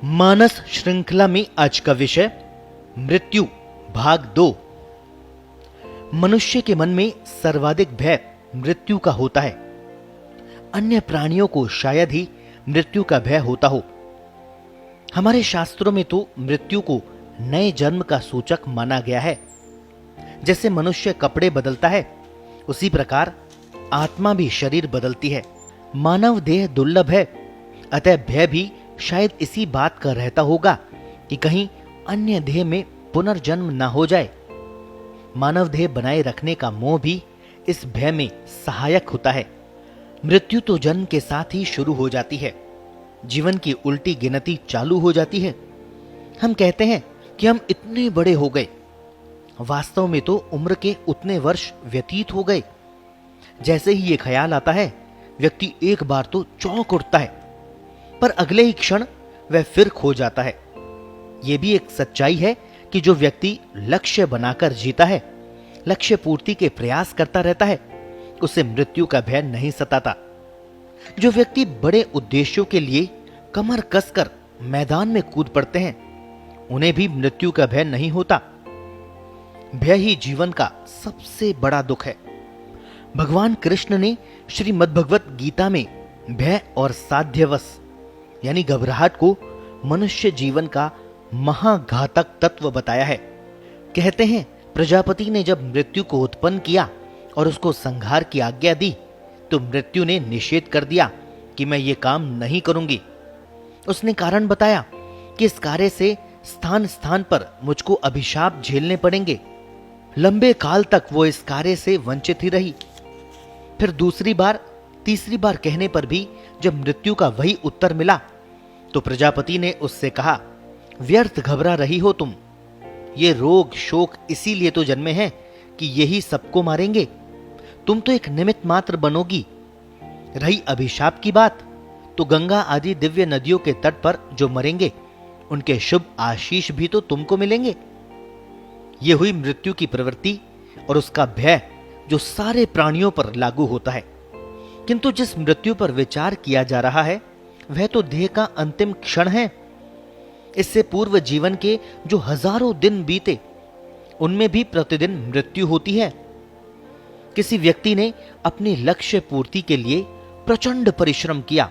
मानस श्रृंखला में आज का विषय मृत्यु भाग 2। मनुष्य के मन में सर्वाधिक भय मृत्यु का होता है। अन्य प्राणियों को शायद ही मृत्यु का भय होता हो। हमारे शास्त्रों में तो मृत्यु को नए जन्म का सूचक माना गया है। जैसे मनुष्य कपड़े बदलता है, उसी प्रकार आत्मा भी शरीर बदलती है। मानव देह दुर्लभ है, अतः भय भी शायद इसी बात का रहता होगा कि कहीं अन्य देह में पुनर्जन्म ना हो जाए। मानव देह बनाए रखने का मोह भी इस भय में सहायक होता है। मृत्यु तो जन्म के साथ ही शुरू हो जाती है। जीवन की उल्टी गिनती चालू हो जाती है। हम कहते हैं कि हम इतने बड़े हो गए, वास्तव में तो उम्र के उतने वर्ष व्यतीत हो गए। जैसे ही ये ख्याल आता है, व्यक्ति एक बार तो चौंक उठता है, पर अगले ही क्षण वह फिर खो जाता है। यह भी एक सच्चाई है कि जो व्यक्ति लक्ष्य बनाकर जीता है, लक्ष्य पूर्ति के प्रयास करता रहता है, उसे मृत्यु का भय नहीं सताता। जो व्यक्ति बड़े उद्देश्यों के लिए कमर कसकर मैदान में कूद पड़ते हैं, उन्हें भी मृत्यु का भय नहीं होता। भय ही जीवन का सबसे बड़ा दुख है। भगवान कृष्ण ने श्रीमद्भगवत गीता में भय और साध्यवश यानी घबराहट को मनुष्य जीवन का महाघातक तत्व बताया है। कहते हैं, प्रजापति ने जब मृत्यु को उत्पन्न किया और उसको संहार की आज्ञा दी, तो मृत्यु ने निषेध कर दिया कि मैं ये काम नहीं करूंगी। उसने कारण बताया कि इस कार्य से स्थान स्थान पर मुझको अभिशाप झेलने पड़ेंगे। लंबे काल तक वो इस कार्य से वंचित ही रही। फिर दूसरी बार, तीसरी बार कहने पर भी जब मृत्यु का वही उत्तर मिला, तो प्रजापति ने उससे कहा, व्यर्थ घबरा रही हो तुम। ये रोग शोक इसीलिए तो जन्मे हैं कि यही सबको मारेंगे। तुम तो एक निमित्त मात्र बनोगी। रही अभिशाप की बात, तो गंगा आदि दिव्य नदियों के तट पर जो मरेंगे, उनके शुभ आशीष भी तो तुमको मिलेंगे। ये हुई मृत्यु की प्रवृत्ति और उसका भय जो सारे प्राणियों पर लागू होता है। किंतु जिस मृत्यु पर विचार किया जा रहा है, वह तो देह का अंतिम क्षण है। इससे पूर्व जीवन के जो हजारों दिन बीते, उनमें भी प्रतिदिन मृत्यु होती है। किसी व्यक्ति ने अपनी लक्ष्य पूर्ति के लिए प्रचंड परिश्रम किया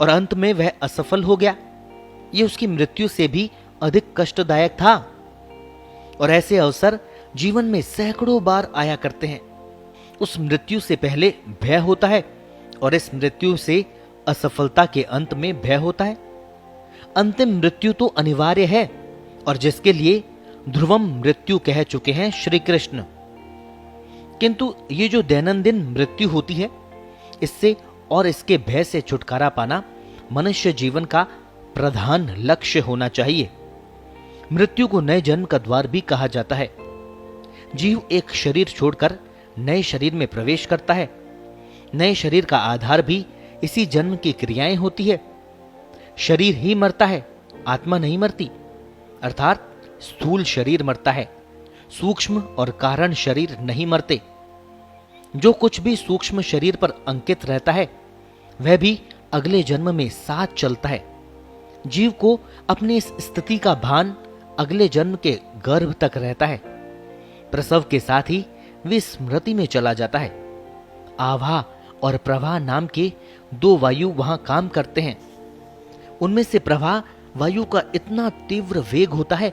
और अंत में वह असफल हो गया। यह उसकी मृत्यु से भी अधिक कष्टदायक था। और ऐसे अवसर जीवन में सैकड़ों बार आया करते हैं। उस मृत्यु से पहले भय होता है और इस मृत्यु से असफलता के अंत में भय होता है। अंतिम मृत्यु तो अनिवार्य है और जिसके लिए ध्रुवम मृत्यु कह चुके हैं श्री कृष्ण। किंतु ये जो दैनंदिन मृत्यु होती है, इससे और इसके भय से छुटकारा पाना मनुष्य जीवन का प्रधान लक्ष्य होना चाहिए। मृत्यु को नए जन्म का द्वार भी कहा जाता है। जीव एक शरीर छोड़कर नए शरीर में प्रवेश करता है। नए शरीर का आधार भी इसी जन्म की क्रियाएं होती है। शरीर ही मरता है, आत्मा नहीं मरती। अर्थात स्थूल शरीर मरता है, सूक्ष्म और कारण शरीर नहीं मरते। जो कुछ भी सूक्ष्म शरीर पर अंकित रहता है, वह भी अगले जन्म में साथ चलता है। जीव को अपनी इस स्थिति का भान अगले जन्म के गर्भ तक रहता है। प्रसव के साथ ही वे स्मृति में चला जाता है। आभा और प्रवाह नाम के दो वायु वहां काम करते हैं। उनमें से प्रवाह वायु का इतना तीव्र वेग होता है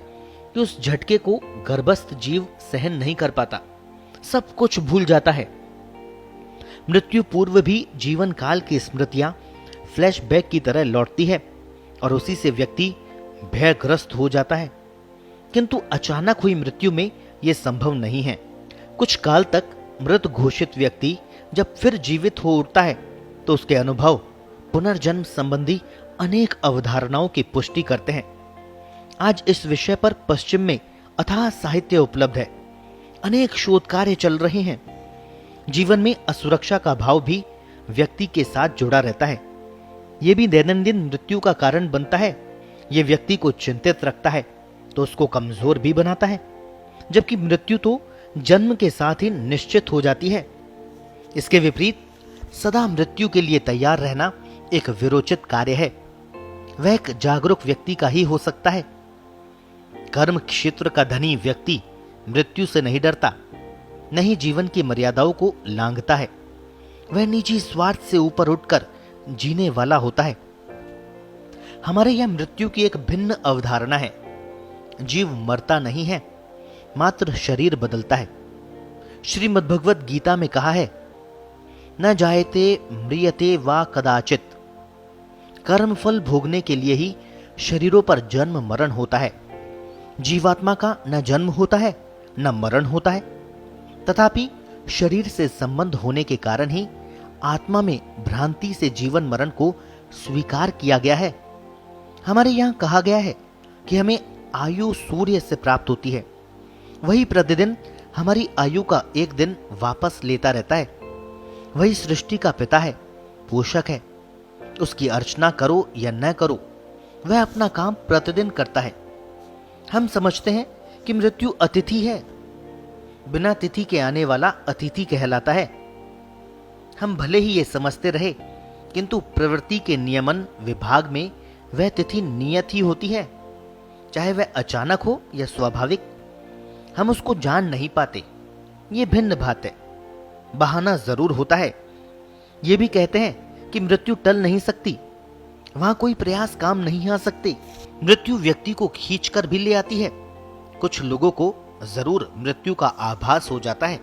कि उस झटके को गर्भस्थ जीव सहन नहीं कर पाता, सब कुछ भूल जाता है। मृत्यु पूर्व भी जीवन काल की स्मृतियां फ्लैशबैक की तरह लौटती है और उसी से व्यक्ति भयग्रस्त हो जाता है। किंतु अचानक हुई मृत्यु में यह संभव नहीं है। कुछ काल तक मृत घोषित व्यक्ति जब फिर जीवित हो उठता है, तो उसके अनुभव पुनर्जन्म संबंधी अनेक अवधारणाओं की पुष्टि करते हैं। आज इस विषय पर पश्चिम में अथाह साहित्य उपलब्ध है। अनेक शोध कार्य चल रहे हैं। जीवन में असुरक्षा का भाव भी व्यक्ति के साथ जुड़ा रहता है। यह भी दैनंदिन मृत्यु का कारण बनता है। यह व्यक्ति को चिंतित रखता है तो उसको कमजोर भी बनाता है, जबकि मृत्यु तो जन्म के साथ ही निश्चित हो जाती है। इसके विपरीत सदा मृत्यु के लिए तैयार रहना एक विरोचित कार्य है। वह एक जागरूक व्यक्ति का ही हो सकता है। कर्म क्षेत्र का धनी व्यक्ति मृत्यु से नहीं डरता, नहीं जीवन की मर्यादाओं को लांघता है। वह निजी स्वार्थ से ऊपर उठकर जीने वाला होता है। हमारे यह मृत्यु की एक भिन्न अवधारणा है। जीव मरता नहीं है, मात्र शरीर बदलता है। श्रीमद्भगवत गीता में कहा है, न जायते म्रियते वा कदाचित। कर्म फल भोगने के लिए ही शरीरों पर जन्म मरण होता है। जीवात्मा का न जन्म होता है न मरण होता है। तथापि शरीर से संबंध होने के कारण ही आत्मा में भ्रांति से जीवन मरण को स्वीकार किया गया है। हमारे यहां कहा गया है कि हमें आयु सूर्य से प्राप्त होती है। वही प्रतिदिन हमारी आयु का एक दिन वापस लेता रहता है। वही सृष्टि का पिता है, पोषक है। उसकी अर्चना करो या न करो, वह अपना काम प्रतिदिन करता है। हम समझते हैं कि मृत्यु अतिथि है, बिना तिथि के आने वाला अतिथि कहलाता है। हम भले ही ये समझते रहे, किंतु प्रवृत्ति के नियमन विभाग में वह तिथि नियत ही होती है, चाहे वह अचानक हो या स्वाभाविक। हम उसको जान नहीं पाते, ये भिन्न बात है। बहाना जरूर होता है। ये भी कहते हैं कि मृत्यु टल नहीं सकती, वहां कोई प्रयास काम नहीं आ सकते। मृत्यु व्यक्ति को खींचकर भी ले आती है। कुछ लोगों को जरूर मृत्यु का आभास हो जाता है,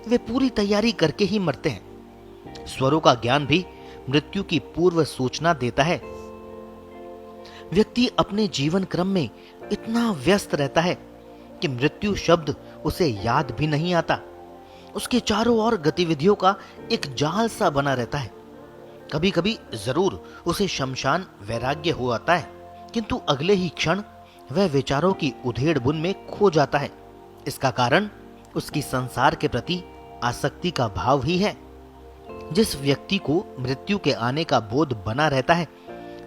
वे पूरी तैयारी करके ही मरते हैं। स्वरों का ज्ञान भी मृत्यु की पूर्व सूचना देता है। व्यक्ति अपने जीवन क्रम में इतना व्यस्त रहता है कि मृत्यु शब्द उसे याद भी नहीं आता। उसके चारों ओर गतिविधियों का एक जाल सा बना रहता है। कभी कभी जरूर उसे शमशान वैराग्य हो आता है, किंतु अगले ही क्षण वह विचारों की उधेड़ बुन में खो जाता है। इसका कारण उसकी संसार के प्रति आसक्ति का भाव ही है। जिस व्यक्ति को मृत्यु के आने का बोध बना रहता है,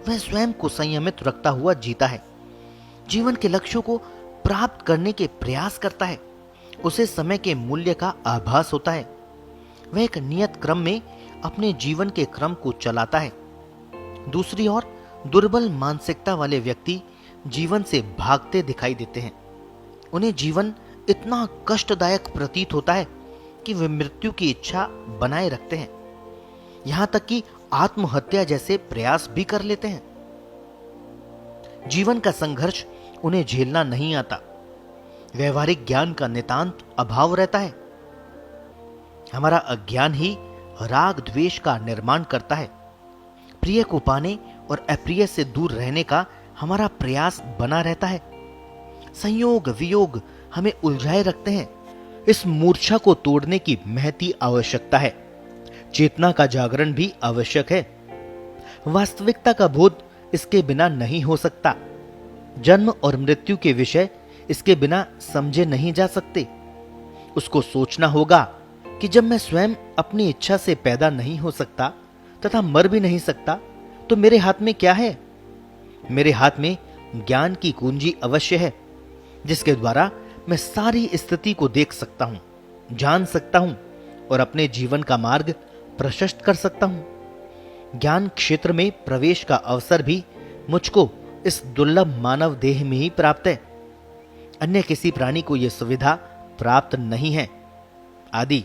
वह स्वयं को संयमित रखता हुआ जीता है। जीवन के लक्ष्यों को प्राप्त करने के प्रयास करता है। उसे समय के मूल्य का आभास होता है। वह एक नियत क्रम में अपने जीवन के क्रम को चलाता है। दूसरी ओर दुर्बल मानसिकता वाले व्यक्ति जीवन से भागते दिखाई देते हैं। उन्हें जीवन इतना कष्टदायक प्रतीत होता है कि वे मृत्यु की इच्छा बनाए रखते हैं, यहां तक कि आत्महत्या जैसे प्रयास भी कर लेते हैं। जीवन का संघर्ष उन्हें झेलना नहीं आता। व्यवहारिक ज्ञान का नितांत अभाव रहता है। हमारा अज्ञान ही राग द्वेष का निर्माण करता है। प्रिय को पाने और अप्रिय से दूर रहने का हमारा प्रयास बना रहता है। संयोग वियोग हमें उलझाए रखते हैं। इस मूर्छा को तोड़ने की महती आवश्यकता है। चेतना का जागरण भी आवश्यक है। वास्तविकता का बोध इसके बिना नहीं हो सकता। जन्म और मृत्यु के विषय इसके बिना समझे नहीं जा सकते। उसको सोचना होगा कि जब मैं स्वयं अपनी इच्छा से पैदा नहीं हो सकता तथा मर भी नहीं सकता, तो मेरे हाथ में क्या है? मेरे हाथ में ज्ञान की कुंजी अवश्य है, जिसके द्वारा मैं सारी स्थिति को देख सकता हूं, जान सकता हूं और अपने जीवन का मार्ग प्रशस्त कर सकता हूं। ज्ञान क्षेत्र में प्रवेश का अवसर भी मुझको इस दुर्लभ मानव देह में ही प्राप्त है। अन्य किसी प्राणी को यह सुविधा प्राप्त नहीं है। आदि।